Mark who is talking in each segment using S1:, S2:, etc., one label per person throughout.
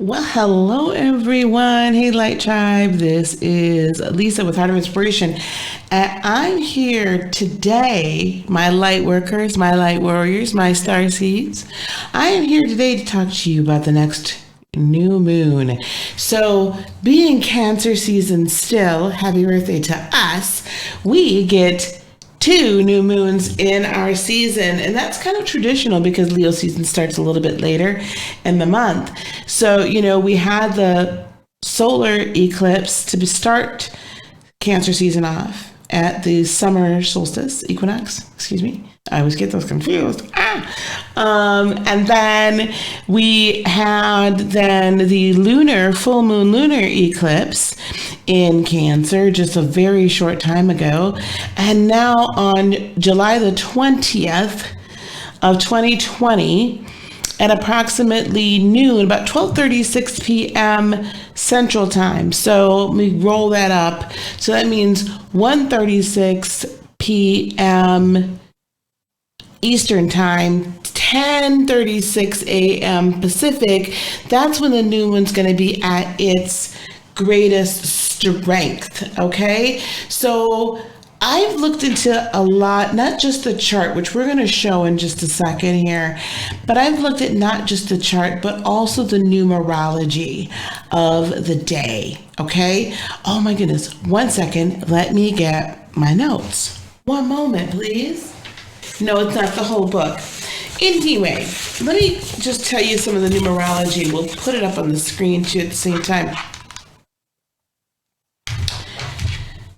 S1: Well, hello everyone. Hey, Light Tribe. This is Lisa with Heart of Inspiration. And I'm here today, my light workers, my light warriors, my star seeds. I am here today to talk to you about the next new moon. So, being Cancer season still, happy birthday to us, we get two new moons in our season, and that's kind of traditional because Leo season starts a little bit later in the month. So we had the solar eclipse to start Cancer season off at the summer solstice equinox. Excuse me, I always get those confused. And then we had the lunar full moon lunar eclipse in Cancer just a very short time ago. And now on July the 20th of 2020 at approximately noon, about 12:36 p.m. Central Time. So we roll that up. So that means 1:36 p.m. Eastern Time, 10:36 a.m. Pacific. That's when the new moon's going to be at its greatest strength. Okay, so I've looked into a lot, not just the chart, which we're going to show in just a second here, but I've looked at not just the chart, but also the numerology of the day. Okay, oh my goodness, 1 second, let me get my notes. One moment, please. No, it's not the whole book. Anyway, let me just tell you some of the numerology. We'll put it up on the screen too at the same time.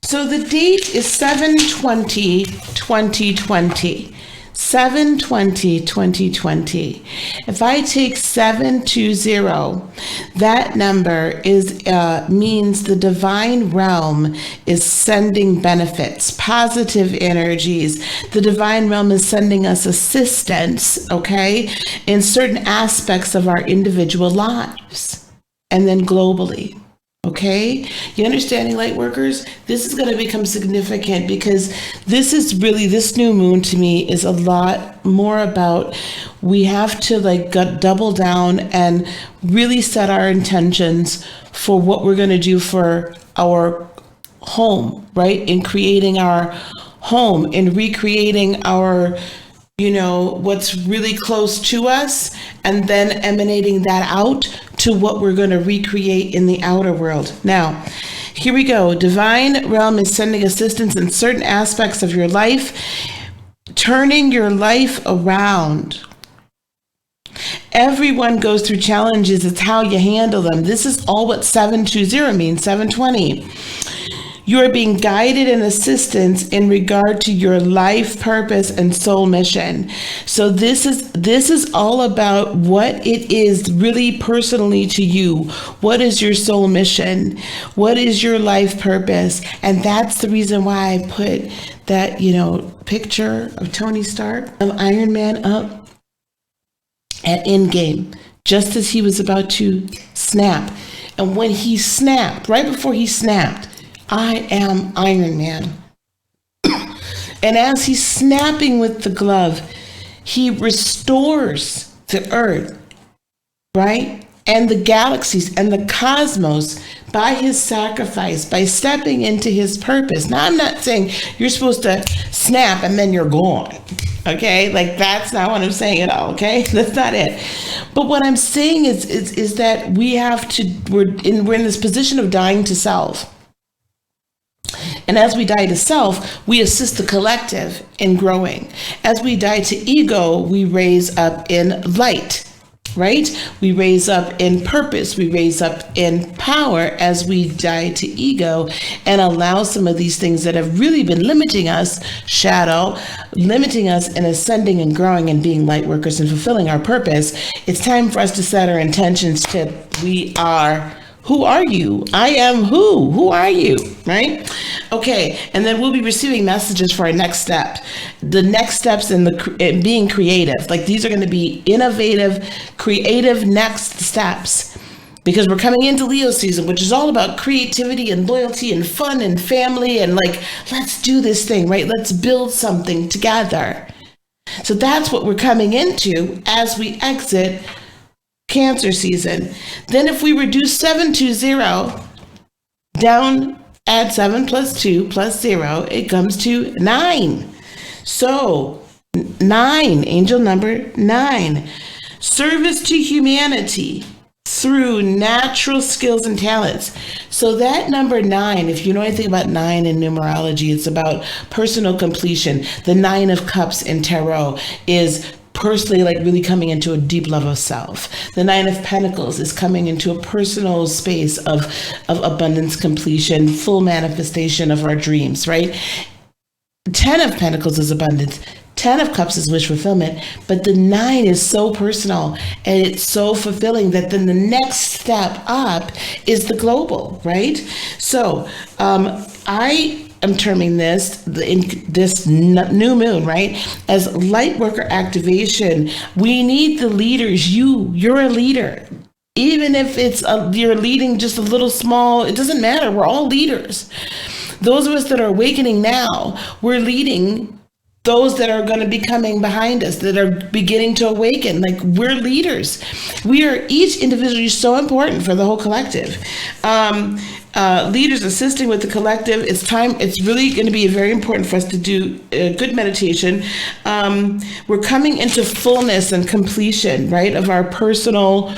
S1: So the date is 7/20/2020. 7/20/2020. If I take 720, that number means the divine realm is sending benefits, positive energies. The divine realm is sending us assistance, okay, in certain aspects of our individual lives and then globally. Okay, you understanding, light workers? This is going to become significant because this new moon to me is a lot more about we have to double down and really set our intentions for what we're going to do for our home, right? In creating our home, in recreating our what's really close to us, and then emanating that out to what we're going to recreate in the outer world. Now, here we go. Divine realm is sending assistance in certain aspects of your life, turning your life around. Everyone goes through challenges. It's how you handle them. This is all what 720 means, 720. You are being guided and assistance in regard to your life purpose and soul mission. So this is all about what it is really personally to you. What is your soul mission? What is your life purpose? And that's the reason why I put that, picture of Tony Stark, of Iron Man up at Endgame, just as he was about to snap. And when he snapped, right before he snapped, I am Iron Man. And as he's snapping with the glove, he restores the earth, right? And the galaxies and the cosmos by his sacrifice, by stepping into his purpose. Now, I'm not saying you're supposed to snap and then you're gone. Okay, that's not what I'm saying at all. Okay, that's not it. But what I'm saying is that we're in this position of dying to self. And as we die to self, we assist the collective in growing. As we die to ego, we raise up in light, right? We raise up in purpose. We raise up in power as we die to ego and allow some of these things that have really been limiting us, shadow, limiting us in ascending and growing and being light workers and fulfilling our purpose. It's time for us to set our intentions to who are you? I am who? Who are you? Right? Okay. And then we'll be receiving messages for our next step. The next steps in being creative. These are going to be innovative, creative next steps. Because we're coming into Leo season, which is all about creativity and loyalty and fun and family and let's do this thing, right? Let's build something together. So that's what we're coming into as we exit Cancer season. Then if we reduce 720 down, add 7 plus 2 plus 0, it comes to 9. So 9, angel number 9. Service to humanity through natural skills and talents. So that number 9, if you know anything about 9 in numerology, it's about personal completion. The 9 of Cups in tarot is personally, like, really coming into a deep love of self. The 9 of Pentacles is coming into a personal space of abundance, completion, full manifestation of our dreams, right? 10 of Pentacles is abundance. 10 of Cups is wish fulfillment, but the 9 is so personal and it's so fulfilling that then the next step up is the global, right? So I am terming this new moon, right, as light worker activation. We need the leaders. You're a leader. Even if you're leading just a little small, it doesn't matter. We're all leaders. Those of us that are awakening now, we're leading those that are going to be coming behind us, that are beginning to awaken. Like, we're leaders. We are each individually so important for the whole collective. Leaders assisting with the collective. It's really going to be very important for us to do a good meditation. We're coming into fullness and completion, right, of our personal,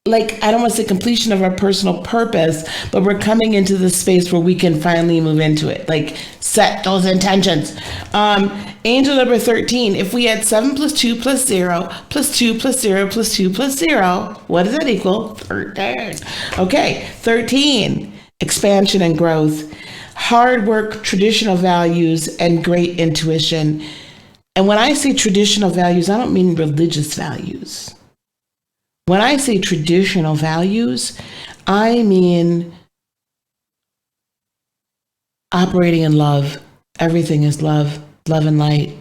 S1: I don't want to say completion of our personal purpose, but we're coming into the space where we can finally move into it, like set those intentions. Angel number 13, if we add 7 plus 2 plus 0 plus 2 plus 0 plus 2 plus 0, what does that equal? 13. Okay, 13, expansion and growth, hard work, traditional values, and great intuition. And when I say traditional values, I don't mean religious values. When I say traditional values, I mean operating in love. Everything is love, love and light.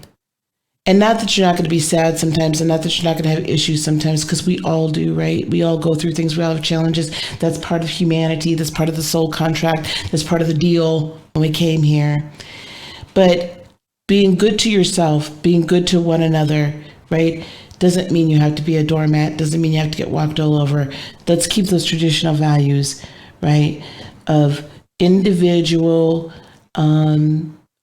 S1: And not that you're not going to be sad sometimes, and not that you're not going to have issues sometimes, because we all do, right? We all go through things. We all have challenges. That's part of humanity. That's part of the soul contract. That's part of the deal when we came here. But being good to yourself, being good to one another, right? Doesn't mean you have to be a doormat. Doesn't mean you have to get walked all over. Let's keep those traditional values, right, of individual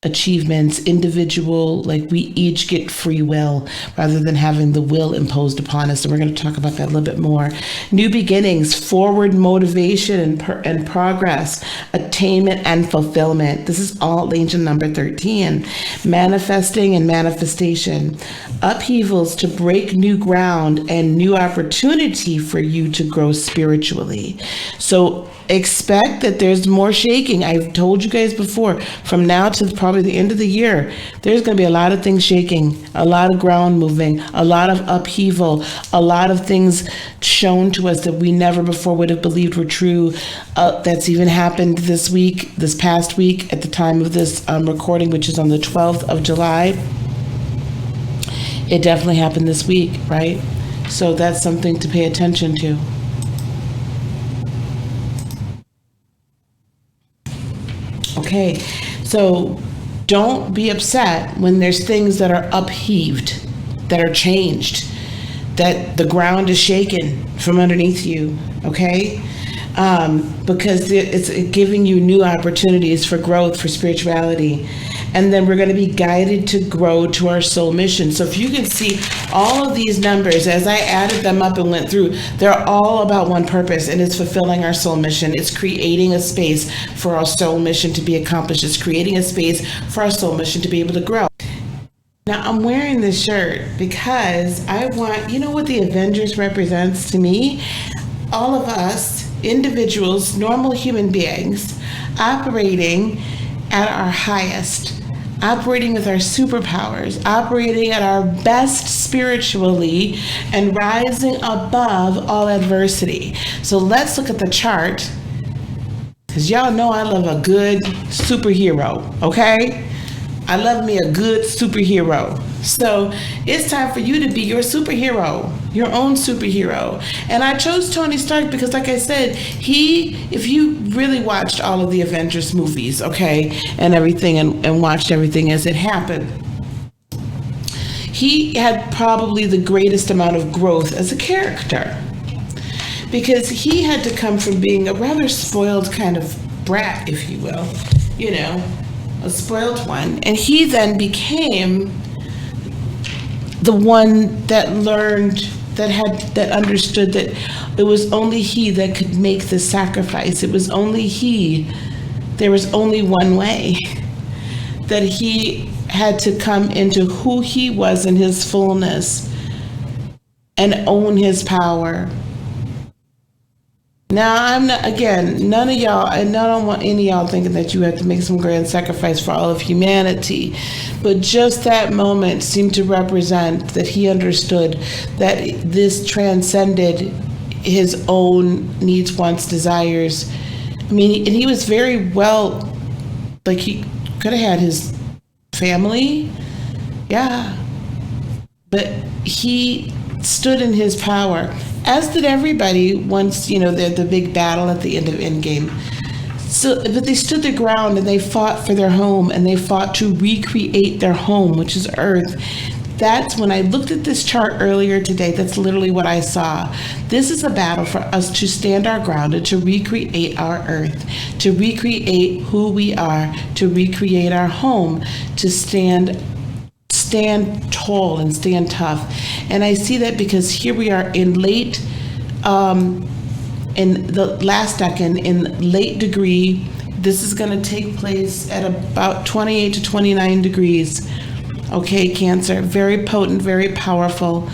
S1: achievements, individual, like, we each get free will rather than having the will imposed upon us. And we're going to talk about that a little bit more. New beginnings, forward motivation and progress, attainment and fulfillment. This is all angel number 13. Manifesting and manifestation, upheavals to break new ground and new opportunity for you to grow spiritually. So expect that there's more shaking. I've told you guys before, from now to probably the end of the year, there's going to be a lot of things shaking, a lot of ground moving, a lot of upheaval, a lot of things shown to us that we never before would have believed were true. That's even happened this past week at the time of this recording, which is on the 12th of July. It definitely happened this week, right? So that's something to pay attention to. Okay, so don't be upset when there's things that are upheaved, that are changed, that the ground is shaken from underneath you, okay? Because it's giving you new opportunities for growth, for spirituality. And then we're going to be guided to grow to our soul mission. So if you can see all of these numbers, as I added them up and went through, they're all about one purpose, and it's fulfilling our soul mission. It's creating a space for our soul mission to be accomplished. It's creating a space for our soul mission to be able to grow. Now, I'm wearing this shirt because I want, you know what the Avengers represents to me? All of us, individuals, normal human beings, operating at our highest, operating with our superpowers, operating at our best spiritually, and rising above all adversity. So let's look at the chart, because y'all know I love a good superhero, okay? I love me a good superhero. So it's time for you to be your superhero, your own superhero. And I chose Tony Stark because, like I said, if you really watched all of the Avengers movies, okay, and everything, and watched everything as it happened, he had probably the greatest amount of growth as a character, because he had to come from being a rather spoiled kind of brat, if you will, a spoiled one. And he then became the one that learned, that understood that it was only he that could make the sacrifice. It was only there was only one way, that he had to come into who he was in his fullness and own his power. Now, I'm not, again, none of y'all, and I don't want any of y'all thinking that you have to make some grand sacrifice for all of humanity, but just that moment seemed to represent that he understood that this transcended his own needs, wants, desires. I mean, and he was very well, like, he could have had his family, yeah, but he stood in his power, as did everybody once, the big battle at the end of Endgame. So, but they stood their ground and they fought for their home, and they fought to recreate their home, which is Earth. That's when I looked at this chart earlier today, that's literally what I saw. This is a battle for us to stand our ground and to recreate our Earth, to recreate who we are, to recreate our home, to stand tall and stand tough. And I see that because here we are in late, in the last decan, in late degree. This is going to take place at about 28 to 29 degrees. Okay, Cancer, very potent, very powerful.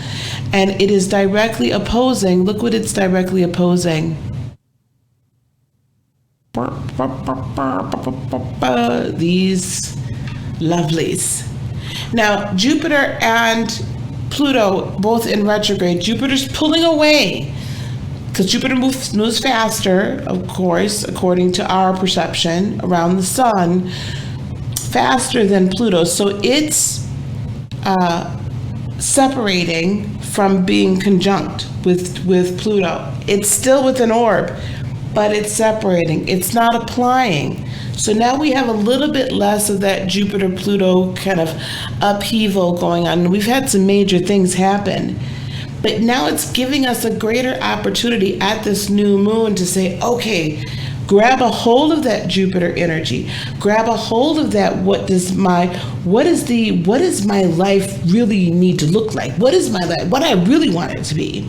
S1: And it is directly opposing, look what it's directly opposing. These lovelies. Now, Jupiter and Pluto, both in retrograde. Jupiter's pulling away because Jupiter moves faster, of course, according to our perception, around the sun, faster than Pluto. So it's separating from being conjunct with Pluto. It's still with an orb, but it's separating. It's not applying. So now we have a little bit less of that Jupiter-Pluto kind of upheaval going on. We've had some major things happen, but now it's giving us a greater opportunity at this new moon to say, okay, grab a hold of that Jupiter energy. Grab a hold of that. What does my life really need to look like? What is my life? What I really want it to be?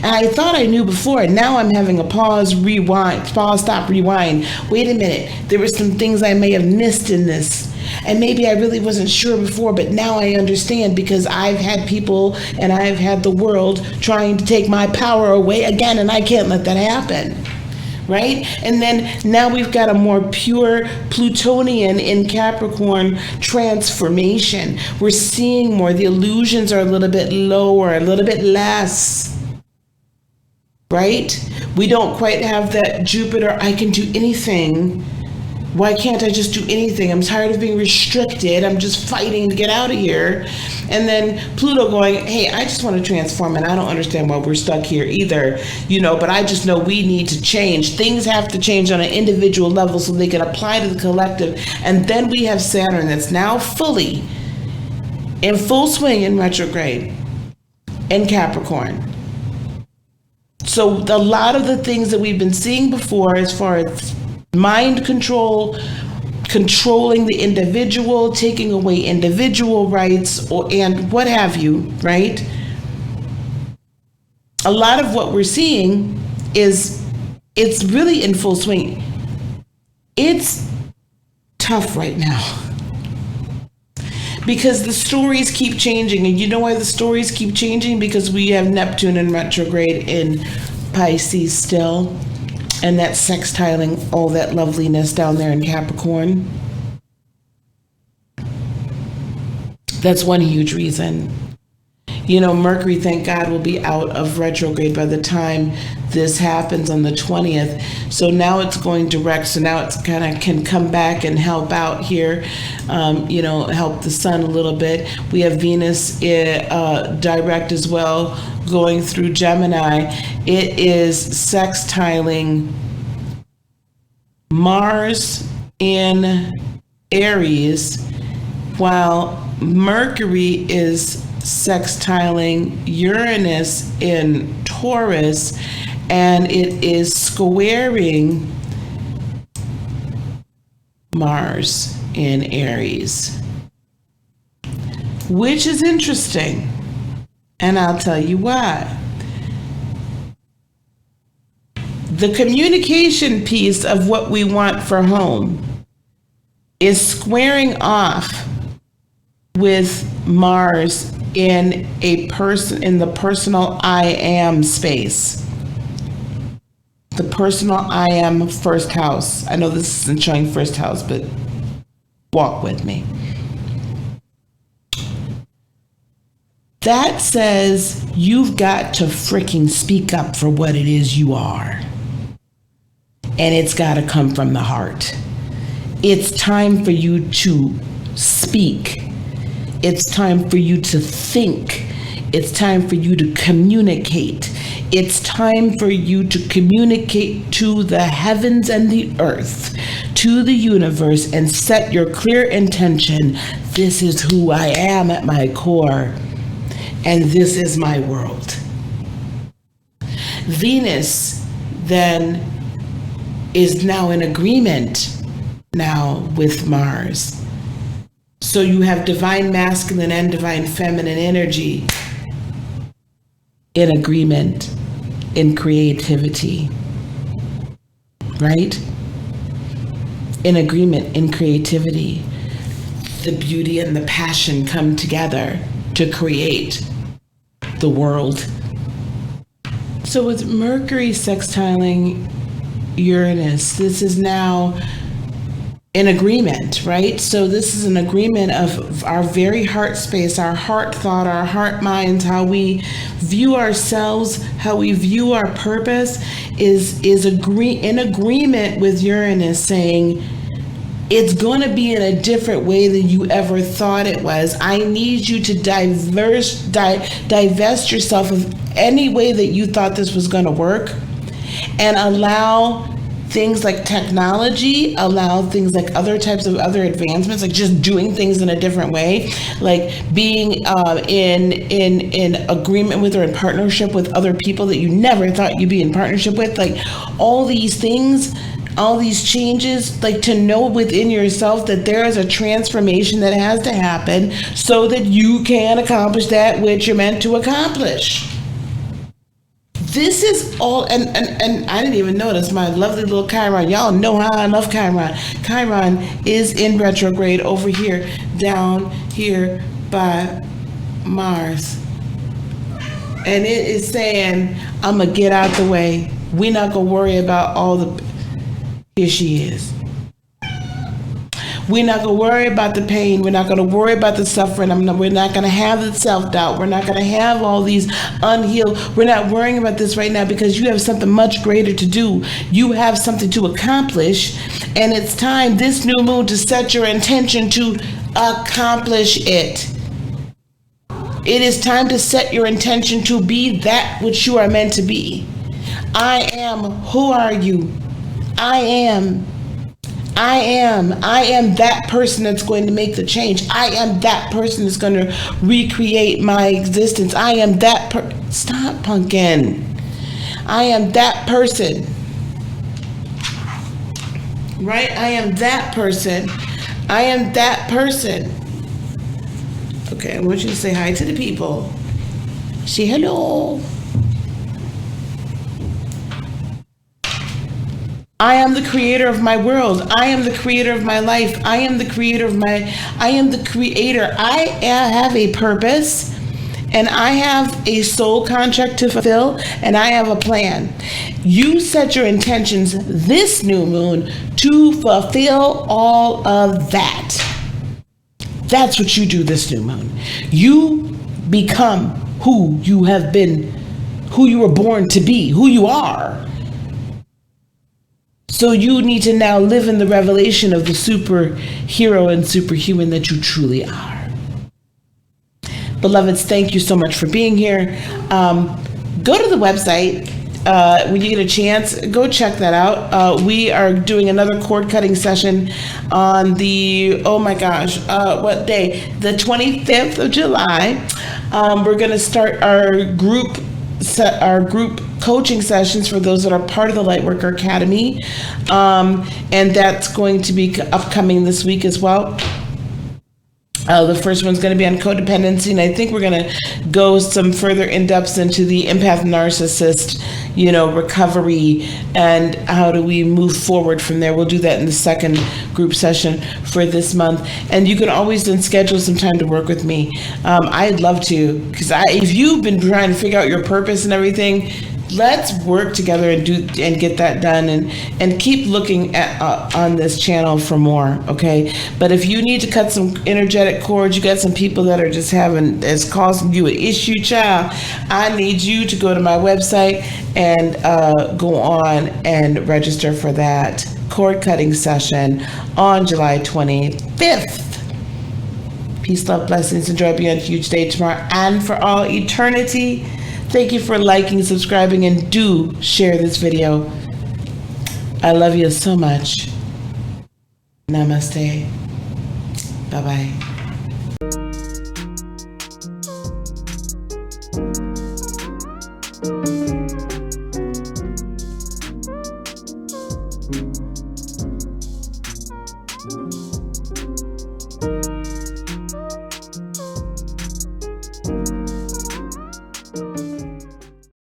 S1: And I thought I knew before, and now I'm having a pause, stop, rewind. Wait a minute, there were some things I may have missed in this. And maybe I really wasn't sure before, but now I understand, because I've had people and I've had the world trying to take my power away again, and I can't let that happen. Right? And then now we've got a more pure Plutonian in Capricorn transformation. We're seeing more. The illusions are a little bit lower, a little bit less. Right? We don't quite have that Jupiter, I can do anything. Why can't I just do anything? I'm tired of being restricted. I'm just fighting to get out of here. And then Pluto going, hey, I just want to transform, and I don't understand why we're stuck here either, but I just know we need to change. Things have to change on an individual level so they can apply to the collective. And then we have Saturn that's now fully in full swing in retrograde in Capricorn. So a lot of the things that we've been seeing before, as far as mind control, controlling the individual, taking away individual rights, and what have you, right? A lot of what we're seeing it's really in full swing. It's tough right now, because the stories keep changing. And you know why the stories keep changing? Because we have Neptune in retrograde in Pisces still, and that's sextiling all that loveliness down there in Capricorn. That's one huge reason. Mercury, thank God, will be out of retrograde by the time this happens on the 20th. So now it's going direct. So now it's kind of can come back and help out here, help the sun a little bit. We have Venus direct as well, going through Gemini. It is sextiling Mars in Aries, while Mercury is sextiling Uranus in Taurus, and it is squaring Mars in Aries, which is interesting, and I'll tell you why. The communication piece of what we want for home is squaring off with Mars in the personal I am space. The personal I am first house. I know this isn't showing first house, but walk with me. That says you've got to freaking speak up for what it is you are. And it's got to come from the heart. It's time for you to speak. It's time for you to think. It's time for you to communicate. It's time for you to communicate to the heavens and the earth, to the universe, and set your clear intention. This is who I am at my core, and this is my world. Venus then is now in agreement now with Mars. So you have divine masculine and divine feminine energy in agreement, in creativity, right? In agreement, in creativity. The beauty and the passion come together to create the world. So with Mercury sextiling Uranus, this is now in agreement, right? So this is an agreement of our very heart space, our heart thought, our heart minds, how we view ourselves, how we view our purpose is in agreement with Uranus, saying it's going to be in a different way than you ever thought it was. I need you to divest yourself of any way that you thought this was going to work, and allow things like technology, allow things like other types of other advancements, like just doing things in a different way, like being in agreement with or in partnership with other people that you never thought you'd be in partnership with, like all these things, all these changes, like to know within yourself that there is a transformation that has to happen so that you can accomplish that which you're meant to accomplish. This is all, and I didn't even notice my lovely little Chiron. Y'all know how I love Chiron. Chiron is in retrograde over here, down here by Mars. And it is saying, I'm going to get out the way. We're not going to worry about all the... Here she is. We're not going to worry about the pain. We're not going to worry about the suffering. We're not going to have the self-doubt. We're not going to have all these unhealed. We're not worrying about this right now because you have something much greater to do. You have something to accomplish, and it's time this new moon to set your intention to accomplish it. It is time to set your intention to be that which you are meant to be. I am. Who are you? I am that person that's going to make the change. I am that person that's going to recreate my existence. I am that Stop punking. I am that person. Right? I am that person. I am that person. Okay, I want you to say hi to the people. Say hello. I am the creator of my world. I am the creator of my life. I am the creator. I have a purpose, and I have a soul contract to fulfill, and I have a plan. You set your intentions this new moon to fulfill all of that. That's what you do this new moon. You become who you have been, who you were born to be, who you are. So you need to now live in the revelation of the superhero and superhuman that you truly are. Beloveds, thank you so much for being here. Go to the website, when you get a chance, go check that out. We are doing another cord cutting session on the, oh my gosh, what day? The 25th of July. We're going to start our group coaching sessions for those that are part of the Lightworker Academy. And that's going to be upcoming this week as well. The first one's going to be on codependency, and I think we're going to go some further in-depth into the empath narcissist, recovery, and how do we move forward from there. We'll do that in the second group session for this month. And you can always then schedule some time to work with me. I'd love to, because if you've been trying to figure out your purpose and everything, let's work together and get that done, and keep looking at on this channel for more. Okay, but if you need to cut some energetic cords, you got some people that are just it's causing you an issue, child, I need you to go to my website and go on and register for that cord cutting session on July 25th. Peace, love, blessings, and joy beyond a huge day tomorrow and for all eternity. Thank you for liking, subscribing, and do share this video. I love you so much. Namaste. Bye-bye.